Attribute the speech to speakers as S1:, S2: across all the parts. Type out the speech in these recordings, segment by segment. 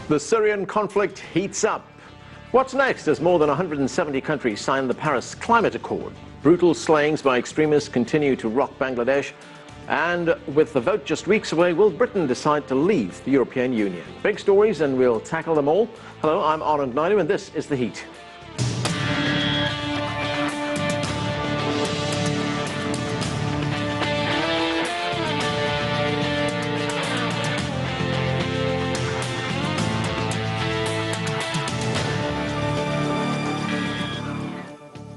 S1: The Syrian conflict heats up. What's next as more than 170 countries sign the Paris Climate Accord? Brutal slayings by extremists continue to rock Bangladesh. And with the vote just weeks away, will Britain decide to leave the European Union? Big stories, and we'll tackle them all. Hello, I'm Anand Naidu, and this is The Heat.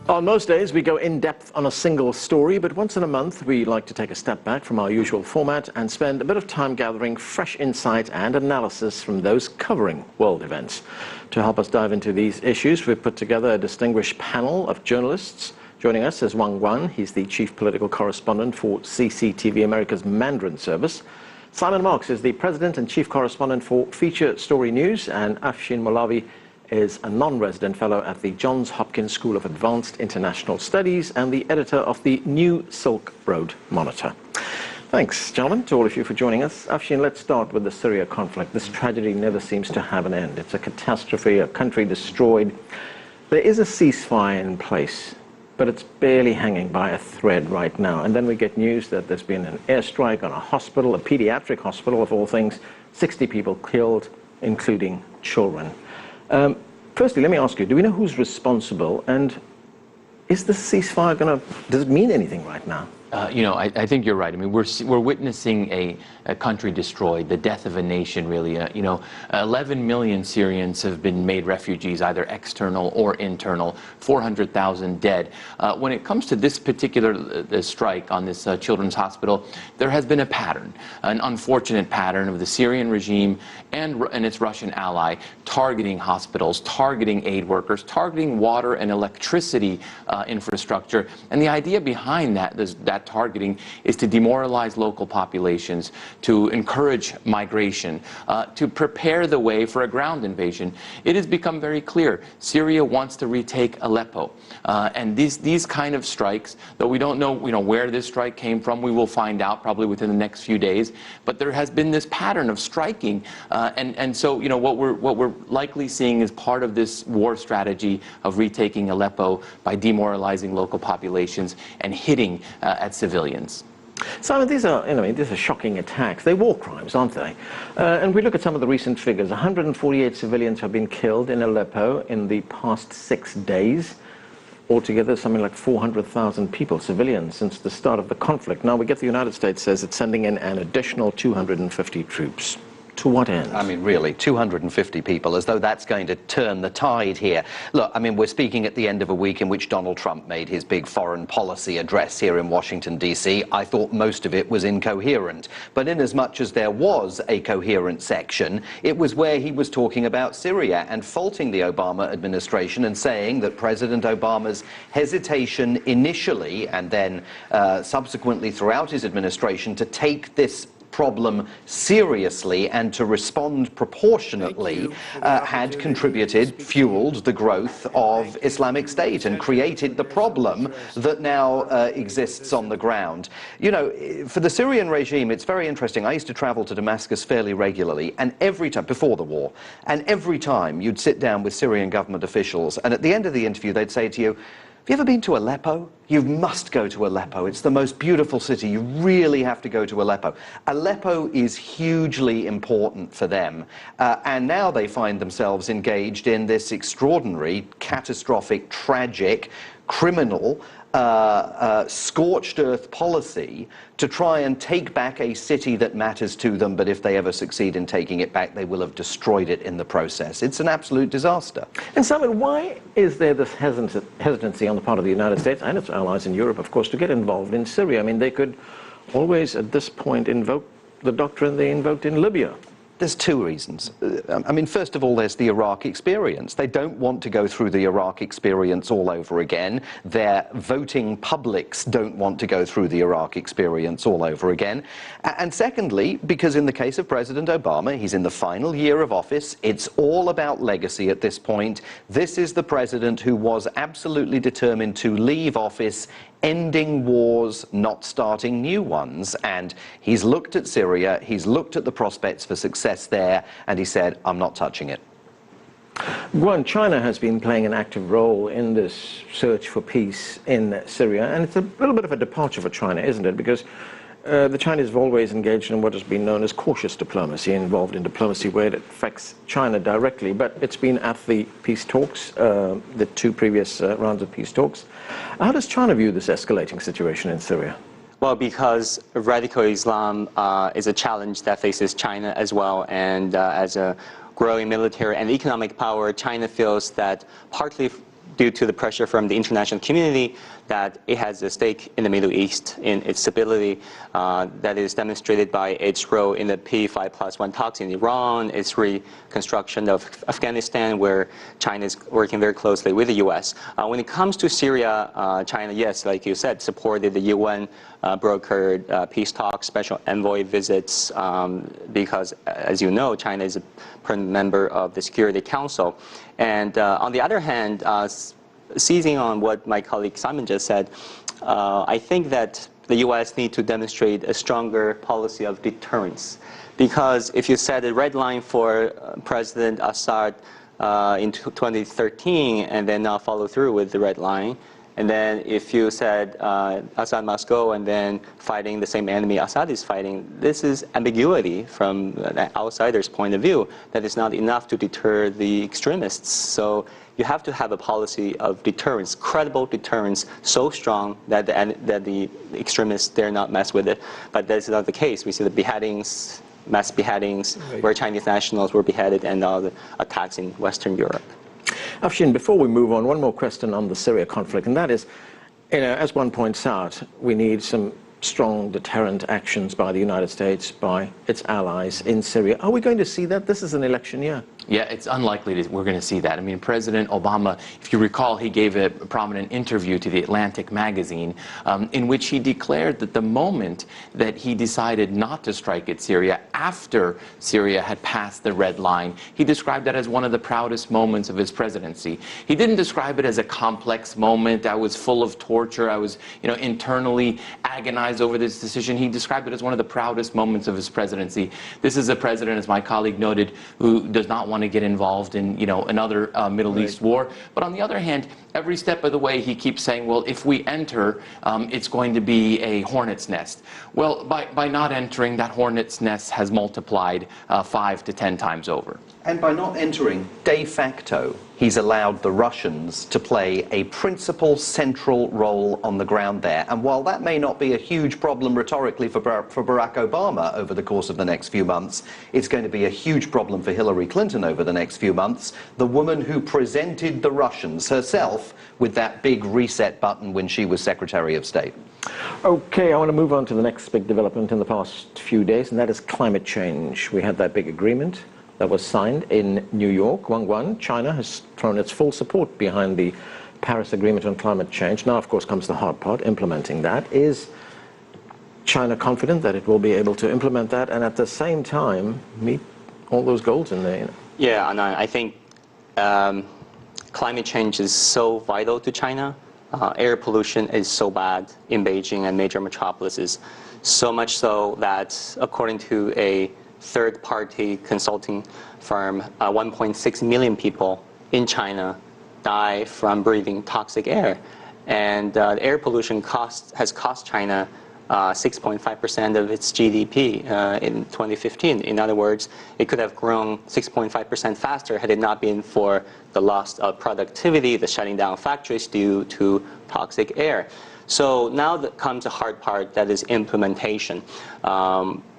S1: On most days, we go in-depth on a single story, but once in a month, we like to take a step back from our usual format and spend a bit of time gathering fresh insight and analysis from those covering world events. To help us dive into these issues, we've put together a distinguished panel of journalists. Joining us is Wang Guan. He's the chief political correspondent for CCTV America's Mandarin service. Simon Marks is the president and chief correspondent for Feature Story News, and Afshin Molavi is a non-resident fellow at the Johns Hopkins School of Advanced International Studies and the editor of the New Silk Road Monitor. Thanks, gentlemen, to all of you for joining us. Afshin, let's start with the Syria conflict. This tragedy never seems to have an end. It's a catastrophe, a country destroyed. There is a ceasefire in place, but it's barely hanging by a thread right now. And then we get news that there's been an airstrike on a hospital, a pediatric hospital of all things, 60 people killed, including children. Firstly, let me ask you, do we know who's responsible, and is the ceasefire does it mean anything right now?
S2: I think you're right. I mean, we're witnessing a country destroyed, the death of a nation, really. 11 million Syrians have been made refugees, either external or internal, 400,000 dead. When it comes to this particular strike on this children's hospital, there has been a pattern, an unfortunate pattern of the Syrian regime and its Russian ally targeting hospitals, targeting aid workers, targeting water and electricity infrastructure. And the idea behind that targeting is to demoralize local populations, to encourage migration, to prepare the way for a ground invasion. It has become very clear Syria wants to retake Aleppo, and these kind of strikes, though we don't know where this strike came from, we will find out probably within the next few days. But there has been this pattern of striking, and so what we're likely seeing is part of this war strategy of retaking Aleppo by demoralizing local populations and hitting at civilians.
S1: Simon, these are shocking attacks. They're war crimes, aren't they? And we look at some of the recent figures. 148 civilians have been killed in Aleppo in the past 6 days. Altogether, something like 400,000 people, civilians, since the start of the conflict. Now we get the United States says it's sending in an additional 250 troops. To what end?
S3: I mean, really, 250 people, as though that's going to turn the tide here. Look, I mean, we're speaking at the end of a week in which Donald Trump made his big foreign policy address here in Washington, D.C. I thought most of it was incoherent. But inasmuch as there was a coherent section, it was where he was talking about Syria and faulting the Obama administration and saying that President Obama's hesitation initially and then subsequently throughout his administration to take this problem seriously and to respond proportionately had fueled the growth of Islamic State and created the problem that now exists on the ground. For the Syrian regime, it's very interesting. I used to travel to Damascus fairly regularly, and every time, before the war, and every time you'd sit down with Syrian government officials, and at the end of the interview, they'd say to you, "Have you ever been to Aleppo? You must go to Aleppo. It's the most beautiful city. You really have to go to Aleppo." Aleppo is hugely important for them. And now they find themselves engaged in this extraordinary, catastrophic, tragic, criminal, scorched earth policy to try and take back a city that matters to them, but if they ever succeed in taking it back, they will have destroyed it in the process. It's an absolute disaster.
S1: And Simon, why is there this hesitancy on the part of the United States and its allies in Europe, of course, to get involved in Syria? I mean, they could always, at this point, invoke the doctrine they invoked in Libya.
S3: There's two reasons. I mean, first of all, there's the Iraq experience. They don't want to go through the Iraq experience all over again. Their voting publics don't want to go through the Iraq experience all over again. And secondly, because in the case of President Obama, he's in the final year of office. It's all about legacy at this point. This is the president who was absolutely determined to leave office ending wars, not starting new ones. And he's looked at Syria, he's looked at the prospects for success success there, and he said, I'm not touching it.
S1: Guan, China has been playing an active role in this search for peace in Syria, and it's a little bit of a departure for China, isn't it? Because the Chinese have always engaged in what has been known as cautious diplomacy, involved in diplomacy where it affects China directly, but it's been at the peace talks, the two previous rounds of peace talks. How does China view this escalating situation in Syria?
S4: Well, because radical Islam is a challenge that faces China as well, and as a growing military and economic power, China feels that partly due to the pressure from the international community that it has a stake in the Middle East, in its stability, that is demonstrated by its role in the P5+1 talks in Iran, its reconstruction of Afghanistan, where China is working very closely with the U.S. When it comes to Syria, China, yes, like you said, supported the UN brokered peace talks, special envoy visits, because, as you know, China is a permanent member of the Security Council. And on the other hand, seizing on what my colleague Simon just said, I think that the U.S. need to demonstrate a stronger policy of deterrence. Because if you set a red line for President Assad in 2013 and then not follow through with the red line, and then if you said Assad must go and then fighting the same enemy Assad is fighting, this is ambiguity from the outsider's point of view that is not enough to deter the extremists. So you have to have a policy of deterrence, credible deterrence, so strong that the extremists dare not mess with it. But that's not the case. We see the beheadings, mass beheadings, where Chinese nationals were beheaded, and all the attacks in Western Europe.
S1: Afshin, before we move on, one more question on the Syria conflict, and that is, as one points out, we need some strong deterrent actions by the United States, by its allies in Syria. Are we going to see that? This is an election year.
S2: Yeah, it's unlikely that we're going to see that. I mean, President Obama, if you recall, he gave a prominent interview to the Atlantic magazine in which he declared that the moment that he decided not to strike at Syria, after Syria had passed the red line, he described that as one of the proudest moments of his presidency. He didn't describe it as a complex moment. I was full of torture. I was, internally agonized over this decision. He described it as one of the proudest moments of his presidency. This is a president, as my colleague noted, who does not want to get involved in, another Middle East war. But on the other hand, every step of the way, he keeps saying, well, if we enter, it's going to be a hornet's nest. Well, by not entering, that hornet's nest has multiplied 5 to 10 times over.
S3: And by not entering, de facto, he's allowed the Russians to play a principal central role on the ground there. And while that may not be a huge problem rhetorically for Barack Obama over the course of the next few months, it's going to be a huge problem for Hillary Clinton over the next few months, the woman who presented the Russians herself with that big reset button when she was Secretary of State.
S1: Okay, I want to move on to the next big development in the past few days, and that is climate change. We had that big agreement that was signed in New York. Wang, China has thrown its full support behind the Paris Agreement on climate change. Now, of course, comes the hard part, implementing that. Is China confident that it will be able to implement that and at the same time meet all those goals in there?
S4: Yeah, and I think climate change is so vital to China. Air pollution is so bad in Beijing and major metropolises, so much so that according to a third-party consulting firm, 1.6 million people in China die from breathing toxic air. And air pollution has cost China 6.5% of its GDP in 2015. In other words, it could have grown 6.5% faster had it not been for the loss of productivity, the shutting down of factories due to toxic air. So now comes the hard part, that is implementation.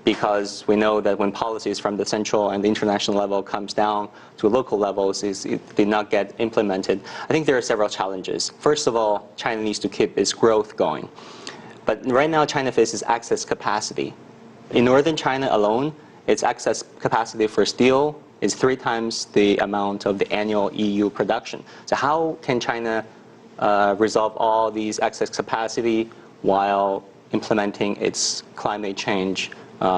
S4: Because we know that when policies from the central and the international level comes down to local levels, it did not get implemented. I think there are several challenges. First of all, China needs to keep its growth going. But right now, China faces excess capacity. In northern China alone, its excess capacity for steel is 3 times the amount of the annual EU production. So how can China resolve all these excess capacity while implementing its climate change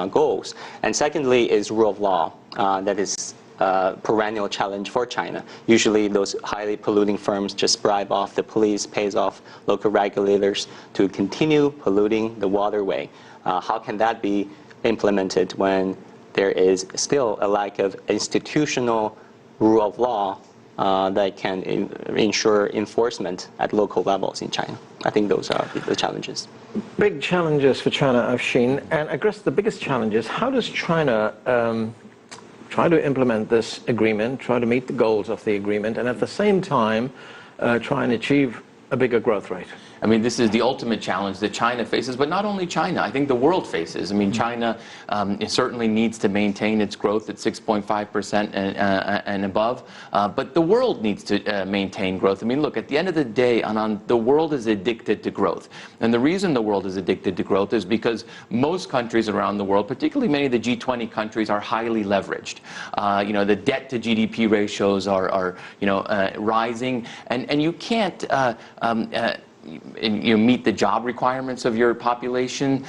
S4: goals? And secondly is rule of law. That is a perennial challenge for China. Usually those highly polluting firms just bribe off the police, pays off local regulators to continue polluting the waterway. How can that be implemented when there is still a lack of institutional rule of law that can ensure enforcement at local levels in China. I think those are the challenges.
S1: Big challenges for China, Afshin. And I guess the biggest challenge is, how does China try to implement this agreement, try to meet the goals of the agreement, and at the same time try and achieve a bigger growth rate?
S2: I mean, this is the ultimate challenge that China faces, but not only China, I think the world faces. I mean, China it certainly needs to maintain its growth at 6.5% and above, but the world needs to maintain growth. I mean, look, at the end of the day, the world is addicted to growth. And the reason the world is addicted to growth is because most countries around the world, particularly many of the G20 countries, are highly leveraged. You know, the debt to GDP ratios are rising, and you can't you meet the job requirements of your population.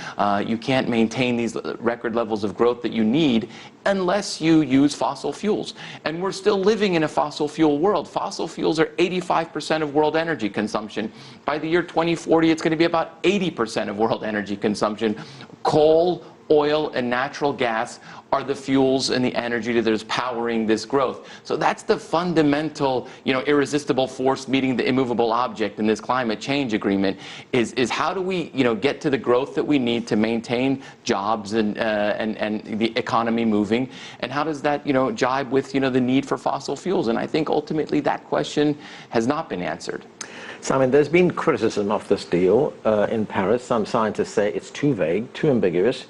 S2: You can't maintain these record levels of growth that you need unless you use fossil fuels. And we're still living in a fossil fuel world. Fossil fuels are 85% of world energy consumption. By the year 2040, it's going to be about 80% of world energy consumption. Coal, oil, and natural gas are the fuels and the energy that is powering this growth. So that's the fundamental, irresistible force meeting the immovable object in this climate change agreement, is how do we, get to the growth that we need to maintain jobs and the economy moving, and how does that, jibe with, the need for fossil fuels? And I think ultimately that question has not been answered.
S1: Simon, there's been criticism of this deal in Paris. Some scientists say it's too vague, too ambiguous.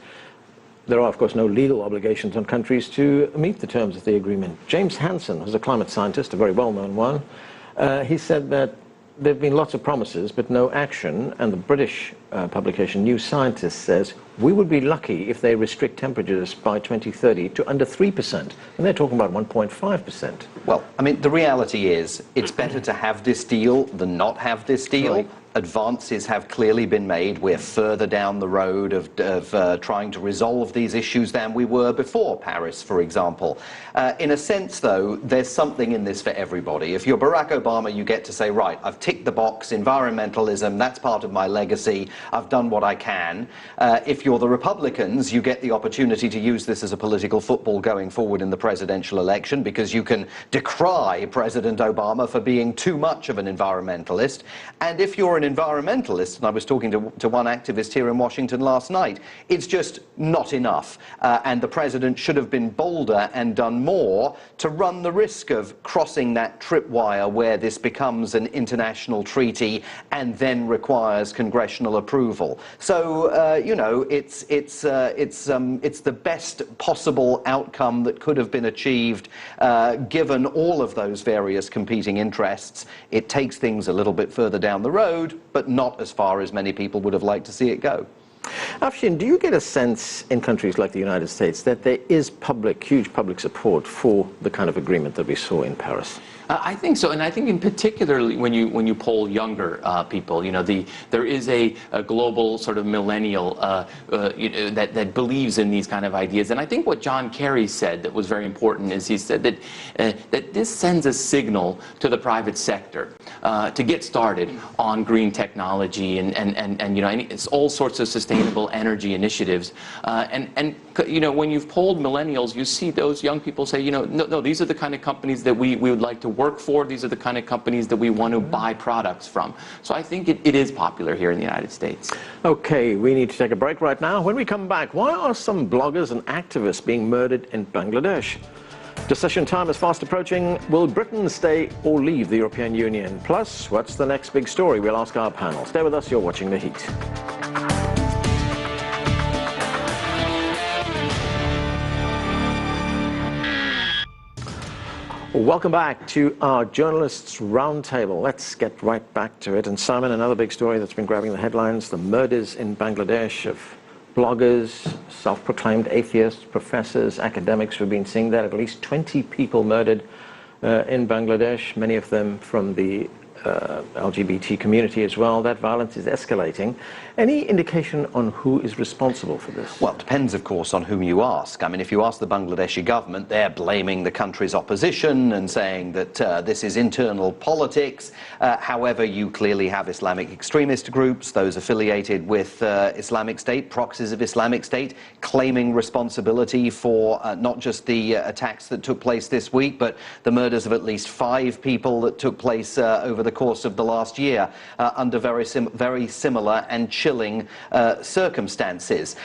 S1: There are, of course, no legal obligations on countries to meet the terms of the agreement. James Hansen, who's a climate scientist, a very well-known one, he said that there have been lots of promises but no action, and the British publication New Scientist says we would be lucky if they restrict temperatures by 2030 to under 3%, and they're talking about 1.5%.
S3: Well, I mean, the reality is it's better to have this deal than not have this deal.
S1: Right.
S3: Advances have clearly been made. We're further down the road of trying to resolve these issues than we were before Paris, for example. In a sense, though, there's something in this for everybody. If you're Barack Obama, you get to say, right, I've ticked the box, environmentalism, that's part of my legacy, I've done what I can. If you're the Republicans, you get the opportunity to use this as a political football going forward in the presidential election, because you can decry President Obama for being too much of an environmentalist. And if you're an environmentalist, and I was talking to one activist here in Washington last night, it's just not enough. And the president should have been bolder and done more to run the risk of crossing that tripwire where this becomes an international treaty and then requires congressional approval. So, it's the best possible outcome that could have been achieved given all of those various competing interests. It takes things a little bit further down the road, but not as far as many people would have liked to see it go.
S1: Afshin, do you get a sense in countries like the United States that there is huge public support for the kind of agreement that we saw in Paris?
S2: I think so, and I think in particular when you poll younger people, there is a global sort of millennial that believes in these kind of ideas. And I think what John Kerry said that was very important is he said that this sends a signal to the private sector to get started on green technology and it's all sorts of sustainable energy initiatives. When you've polled millennials, you see those young people say, no, these are the kind of companies that we would like to work for. These are the kind of companies that we want to buy products from. So I think it is popular here in the United States.
S1: Okay, we need to take a break right now. When we come back, why are some bloggers and activists being murdered in Bangladesh? Decision time is fast approaching. Will Britain stay or leave the European Union? Plus, what's the next big story? We'll ask our panel. Stay with us. You're watching The Heat. Welcome back to our Journalists' Roundtable. Let's get right back to it. And Simon, another big story that's been grabbing the headlines, the murders in Bangladesh of bloggers, self-proclaimed atheists, professors, academics. We've been seeing that. At least 20 people murdered in Bangladesh, many of them from the LGBT community as well. That violence is escalating. Any indication on who is responsible for this?
S3: Well, it depends, of course, on whom you ask. I mean, if you ask the Bangladeshi government, they're blaming the country's opposition and saying that this is internal politics. However, you clearly have Islamic extremist groups, those affiliated with Islamic State, proxies of Islamic State, claiming responsibility for not just the attacks that took place this week, but the murders of at least 5 people that took place over the course of the last year under very similar and chilling circumstances.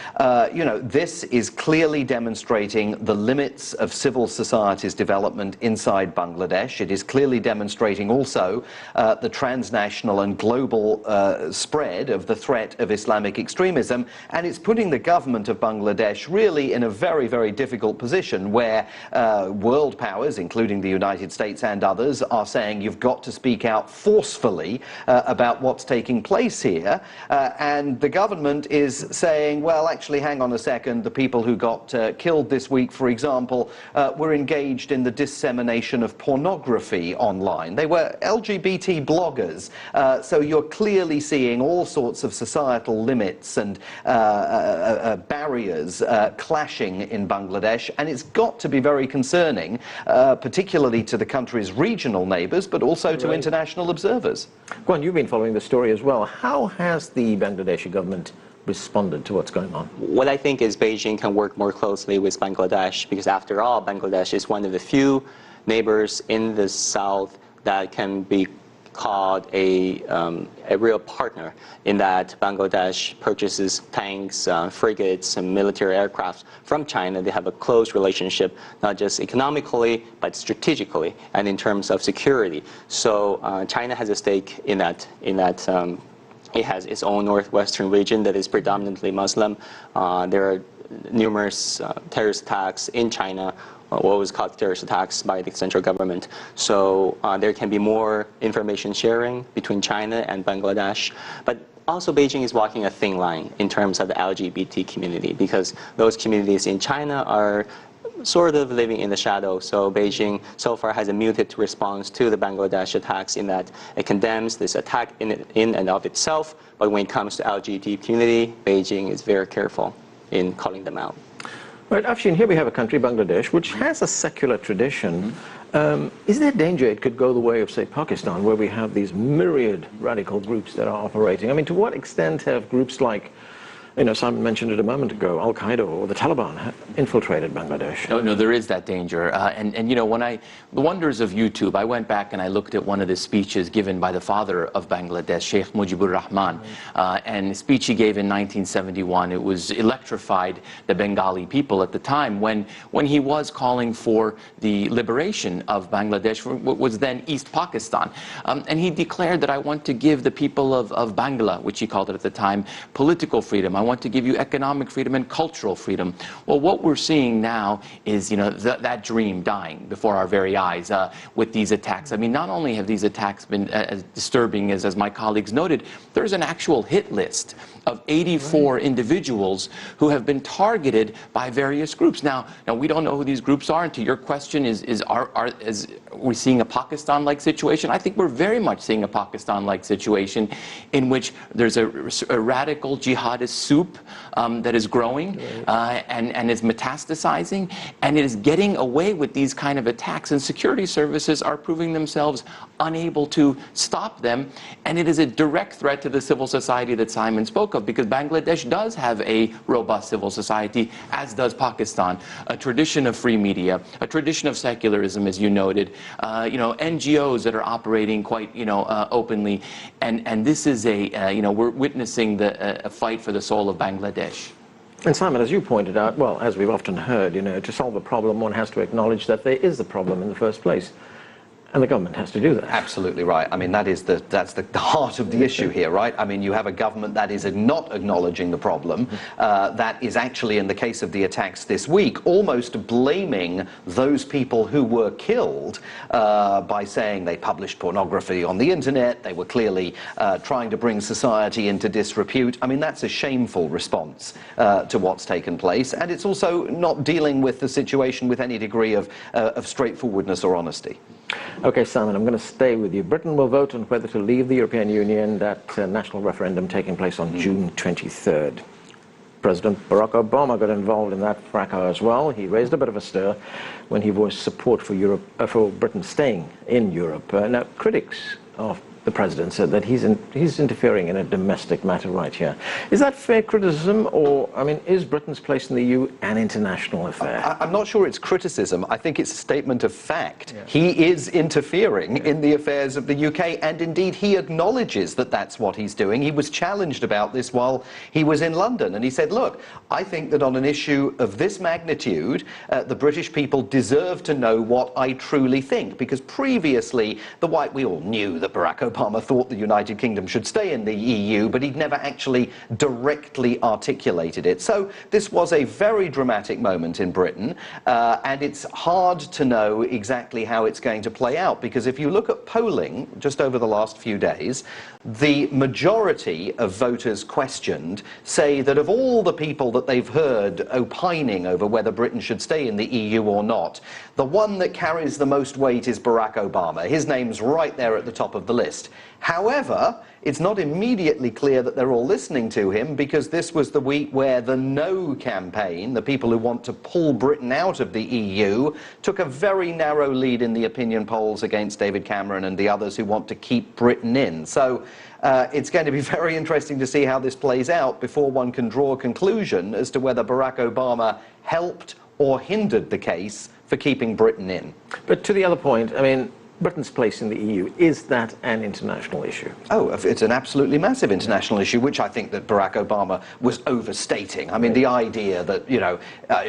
S3: You know, this is clearly demonstrating the limits of civil society's development inside Bangladesh. It is clearly demonstrating also the transnational and global spread of the threat of Islamic extremism, and it's putting the government of Bangladesh really in a very, very difficult position where world powers, including the United States and others, are saying you've got to speak out forcefully about what's taking place here, and the government is saying, well, actually, hang on a second, the people who got killed this week, for example, were engaged in the dissemination of pornography online. They were LGBT bloggers, so you're clearly seeing all sorts of societal limits and barriers clashing in Bangladesh, and it's got to be very concerning, particularly to the country's regional neighbours, but also to international observers.
S1: Guan, you've been following the story as well. How has the Bangladeshi government responded to what's going on?
S4: What I think is Beijing can work more closely with Bangladesh, because after all, Bangladesh is one of the few neighbors in the south that can be called a real partner, in that Bangladesh purchases tanks, frigates, and military aircraft from China. They have a close relationship, not just economically, but strategically and in terms of security. So China has a stake in that. It has its own northwestern region that is predominantly Muslim. There are numerous terrorist attacks in China, what was called terrorist attacks by the central government. So there can be more information sharing between China and Bangladesh. But also Beijing is walking a thin line in terms of the LGBT community, because those communities in China are sort of living in the shadow. So Beijing so far has a muted response to the Bangladesh attacks, in that it condemns this attack in and of itself, but when it comes to LGBT community, Beijing is very careful in calling them out.
S1: Right, Afshin, here we have a country, Bangladesh, which has a secular tradition. Is there danger it could go the way of, say, Pakistan, where we have these myriad radical groups that are operating? I mean, to what extent have groups like, you know, Simon mentioned it a moment ago, Al-Qaeda or the Taliban infiltrated Bangladesh?
S2: No, there is that danger. And you know, the wonders of YouTube, I went back and I looked at one of the speeches given by the father of Bangladesh, Sheikh Mujibur Rahman, and the speech he gave in 1971. It was electrified the Bengali people at the time when he was calling for the liberation of Bangladesh, what was then East Pakistan. And he declared that I want to give the people of Bangla, which he called it at the time, political freedom. I want to give you economic freedom and cultural freedom. Well, what we're seeing now is, you know, that dream dying before our very eyes with these attacks. I mean, not only have these attacks been as disturbing as my colleagues noted, there's an actual hit list of 84 individuals who have been targeted by various groups. Now we don't know who these groups are, and to your question, is we seeing a Pakistan-like situation? I think we're very much seeing a Pakistan-like situation in which there's a radical jihadist soup that is growing and is metastasizing, and it is getting away with these kind of attacks, and security services are proving themselves unable to stop them, and it is a direct threat to the civil society that Simon spoke of, because Bangladesh does have a robust civil society, as does Pakistan, a tradition of free media, a tradition of secularism, as you noted, you know, NGOs that are operating quite, you know, openly, and this is you know, we're witnessing a fight for the soul of Bangladesh.
S1: And Simon, as you pointed out, well, as we've often heard, you know, to solve a problem, one has to acknowledge that there is a problem in the first place. And the government has to do that.
S3: Absolutely right. I mean, that's the heart of the issue here, right? I mean, you have a government that is not acknowledging the problem, that is actually, in the case of the attacks this week, almost blaming those people who were killed by saying they published pornography on the internet, they were clearly trying to bring society into disrepute. I mean, that's a shameful response to what's taken place, and it's also not dealing with the situation with any degree of straightforwardness or honesty.
S1: Okay, Simon, I'm going to stay with you. Britain will vote on whether to leave the European Union, that national referendum taking place on June 23rd. President Barack Obama got involved in that fracas as well. He raised a bit of a stir when he voiced support for for Britain staying in Europe. Now, critics of the president said that he's interfering in a domestic matter right here. Is that fair criticism, or, I mean, is Britain's place in the EU an international affair?
S3: I'm not sure it's criticism. I think it's a statement of fact. Yeah. He is interfering in the affairs of the UK, and indeed he acknowledges that that's what he's doing. He was challenged about this while he was in London, and he said, look, I think that on an issue of this magnitude, the British people deserve to know what I truly think, because previously we all knew that Barack Obama thought the United Kingdom should stay in the EU, but he'd never actually directly articulated it. So this was a very dramatic moment in Britain, and it's hard to know exactly how it's going to play out, because if you look at polling just over the last few days, the majority of voters questioned say that of all the people that they've heard opining over whether Britain should stay in the EU or not, the one that carries the most weight is Barack Obama. His name's right there at the top of the list. However, it's not immediately clear that they're all listening to him, because this was the week where the No campaign, the people who want to pull Britain out of the EU, took a very narrow lead in the opinion polls against David Cameron and the others who want to keep Britain in. So it's going to be very interesting to see how this plays out before one can draw a conclusion as to whether Barack Obama helped or hindered the case for keeping Britain in.
S1: But to the other point, I mean, Britain's place in the EU, is that an international issue?
S3: Oh, it's an absolutely massive international issue, which I think that Barack Obama was overstating. I mean, the idea that, you know,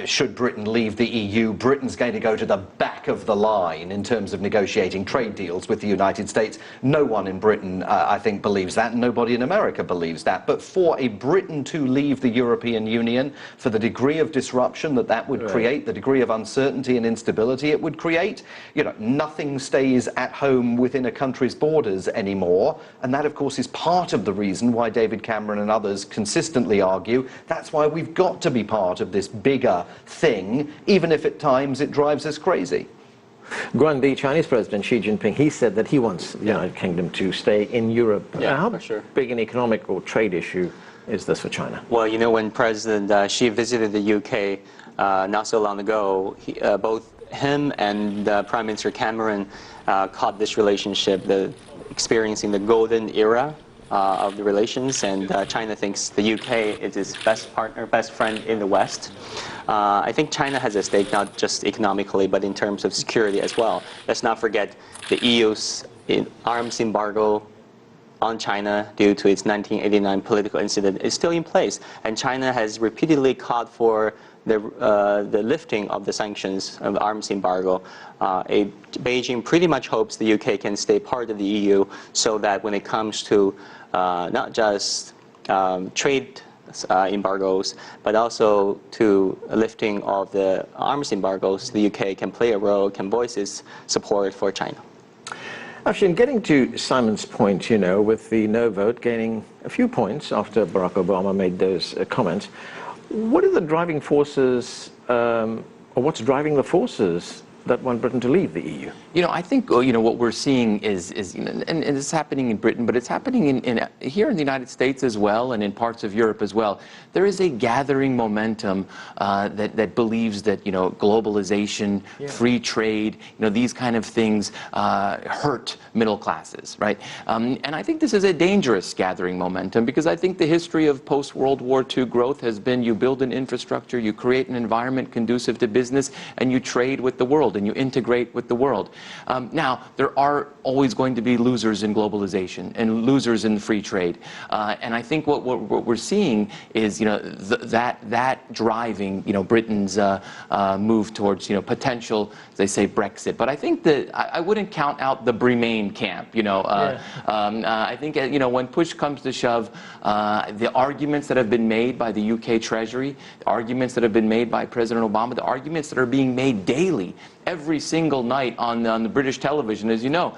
S3: should Britain leave the EU, Britain's going to go to the back of the line in terms of negotiating trade deals with the United States. No one in Britain, I think, believes that, and nobody in America believes that. But for a Britain to leave the European Union, for the degree of disruption that would create, the degree of uncertainty and instability it would create, you know, nothing stays at home within a country's borders anymore, and that of course is part of the reason why David Cameron and others consistently argue that's why we've got to be part of this bigger thing, even if at times it drives us crazy.
S1: Guan, the Chinese President Xi Jinping, he said that he wants the United Kingdom to stay in Europe. How big an economic or trade issue is this for China?
S4: Well, you know, when President Xi visited the UK not so long ago, both him and Prime Minister Cameron caught this relationship, experiencing the golden era of the relations, and China thinks the UK is its best partner, best friend in the West. I think China has a stake not just economically, but in terms of security as well. Let's not forget the EU's arms embargo on China due to its 1989 political incident is still in place, and China has repeatedly called for the lifting of the sanctions of the arms embargo. Beijing pretty much hopes the UK can stay part of the EU, so that when it comes to not just trade embargoes, but also to a lifting of the arms embargoes, the UK can play a role, can voice its support for China.
S1: Afshin, getting to Simon's point, you know, with the no vote gaining a few points after Barack Obama made those comments, what are the driving forces, or what's driving the forces that want Britain to leave the EU?
S2: You know, I think what we're seeing is you know, and it's happening in Britain, but it's happening here in the United States as well, and in parts of Europe as well. There is a gathering momentum that believes that globalization, free trade, these kind of things hurt middle classes, right? And I think this is a dangerous gathering momentum, because I think the history of post-World War II growth has been you build an infrastructure, you create an environment conducive to business, and you trade with the world, and you integrate with the world. Now, there are always going to be losers in globalization and losers in free trade. And I think what we're seeing is, that driving, Britain's move towards, potential, as they say, Brexit. But I think that I wouldn't count out the Remain camp. I think, when push comes to shove, the arguments that have been made by the UK Treasury, the arguments that have been made by President Obama, the arguments that are being made daily, every single night on the British television, as you know,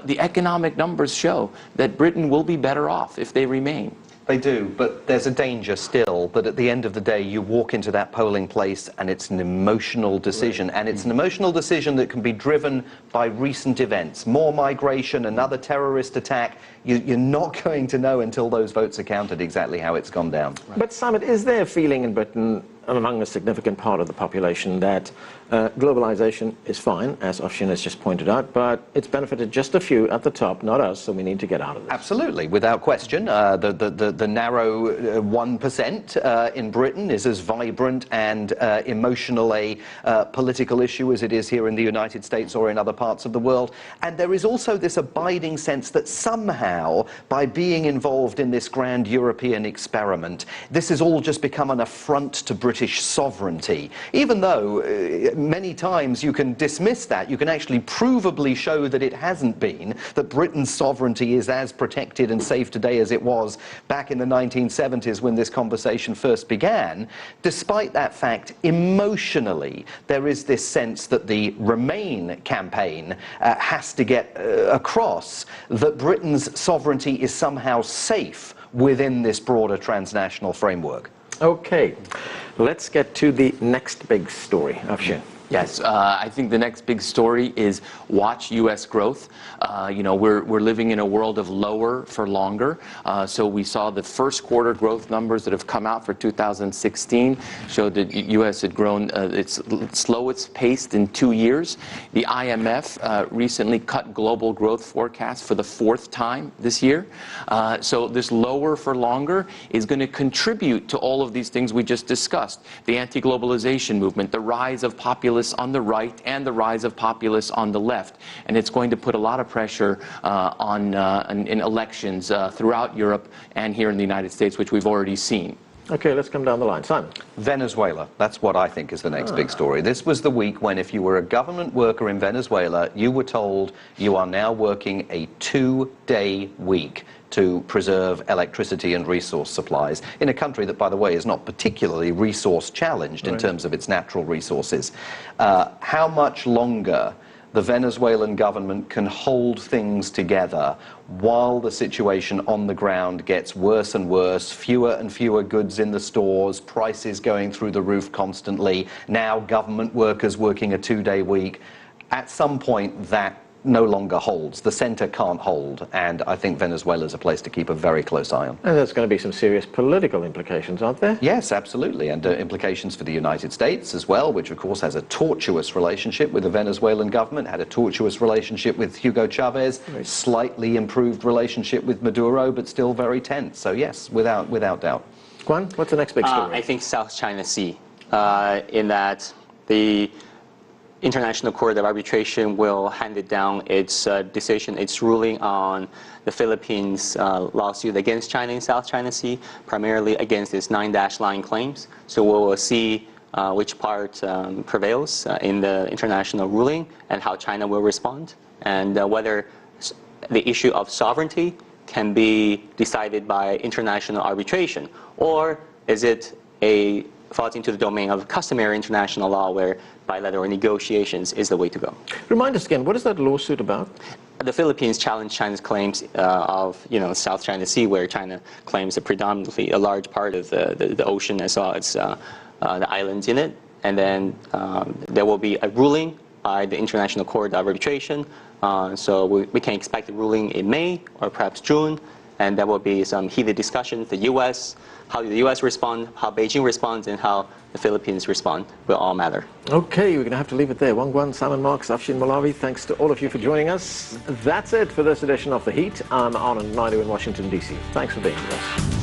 S2: the economic numbers show that Britain will be better off if they remain.
S3: They do, but there's a danger still that at the end of the day you walk into that polling place and it's an emotional decision, and it's an emotional decision that can be driven by recent events. More migration, another terrorist attack. You're not going to know until those votes are counted exactly how it's gone down.
S1: But Simon, is there a feeling in Britain among a significant part of the population that globalization is fine, as Afshin has just pointed out, but it's benefited just a few at the top, not us, so we need to get out of this?
S3: Absolutely, without question. The narrow 1% in Britain is as vibrant and emotional a political issue as it is here in the United States or in other parts of the world. And there is also this abiding sense that somehow, by being involved in this grand European experiment, this has all just become an affront to British sovereignty. Even though many times you can dismiss that, you can actually provably show that it hasn't been, that Britain's sovereignty is as protected and safe today as it was back in the 1970s when this conversation first began. Despite that fact, emotionally, there is this sense that the Remain campaign has to get across that Britain's sovereignty is somehow safe within this broader transnational framework.
S1: Okay, let's get to the next big story. Afshin.
S2: Yes, I think the next big story is watch U.S. growth. You know, we're living in a world of lower for longer. So we saw the first quarter growth numbers that have come out for 2016 showed that U.S. had grown its slowest pace in 2 years. The IMF recently cut global growth forecasts for the 4th time this year. So this lower for longer is going to contribute to all of these things we just discussed. The anti-globalization movement, the rise of populism on the right and the rise of populists on the left, and it's going to put a lot of pressure in elections throughout Europe and here in the United States, which we've already seen.
S1: Okay, let's come down the line. Simon.
S3: Venezuela. That's what I think is the next big story. This was the week when, if you were a government worker in Venezuela, you were told you are now working a 2-day week to preserve electricity and resource supplies in a country that, by the way, is not particularly resource challenged in terms of its natural resources. How much longer the Venezuelan government can hold things together while the situation on the ground gets worse and worse, fewer and fewer goods in the stores, prices going through the roof constantly, now government workers working a 2-day week. At some point, that no longer holds. The center can't hold, and I think Venezuela is a place to keep a very close eye on.
S1: And there's going to be some serious political implications, aren't there?
S3: Yes, absolutely, and implications for the United States as well, which of course has a tortuous relationship with the Venezuelan government, had a tortuous relationship with Hugo Chavez, slightly improved relationship with Maduro, but still very tense. So yes, without doubt.
S1: Juan, what's the next big story?
S4: I think South China Sea, in that the International Court of Arbitration will hand it down its decision, its ruling on the Philippines' lawsuit against China in South China Sea, primarily against its 9-line claims. So we will see which part prevails in the international ruling and how China will respond, and whether the issue of sovereignty can be decided by international arbitration, or is it falls into the domain of customary international law where bilateral negotiations is the way to go.
S1: Remind us again, what is that lawsuit about?
S4: The Philippines challenged China's claims of South China Sea, where China claims a large part of the ocean as well as the islands in it. And then there will be a ruling by the International Court of Arbitration. So we can expect a ruling in May or perhaps June. And there will be some heated discussions. The U.S., how the U.S. respond, how Beijing responds, and how the Philippines respond will all matter.
S1: Okay, we're going to have to leave it there. Wang Guan, Simon Marks, Afshin Malawi, thanks to all of you for joining us. That's it for this edition of The Heat. I'm Anand Naidu in Washington, D.C. Thanks for being with us.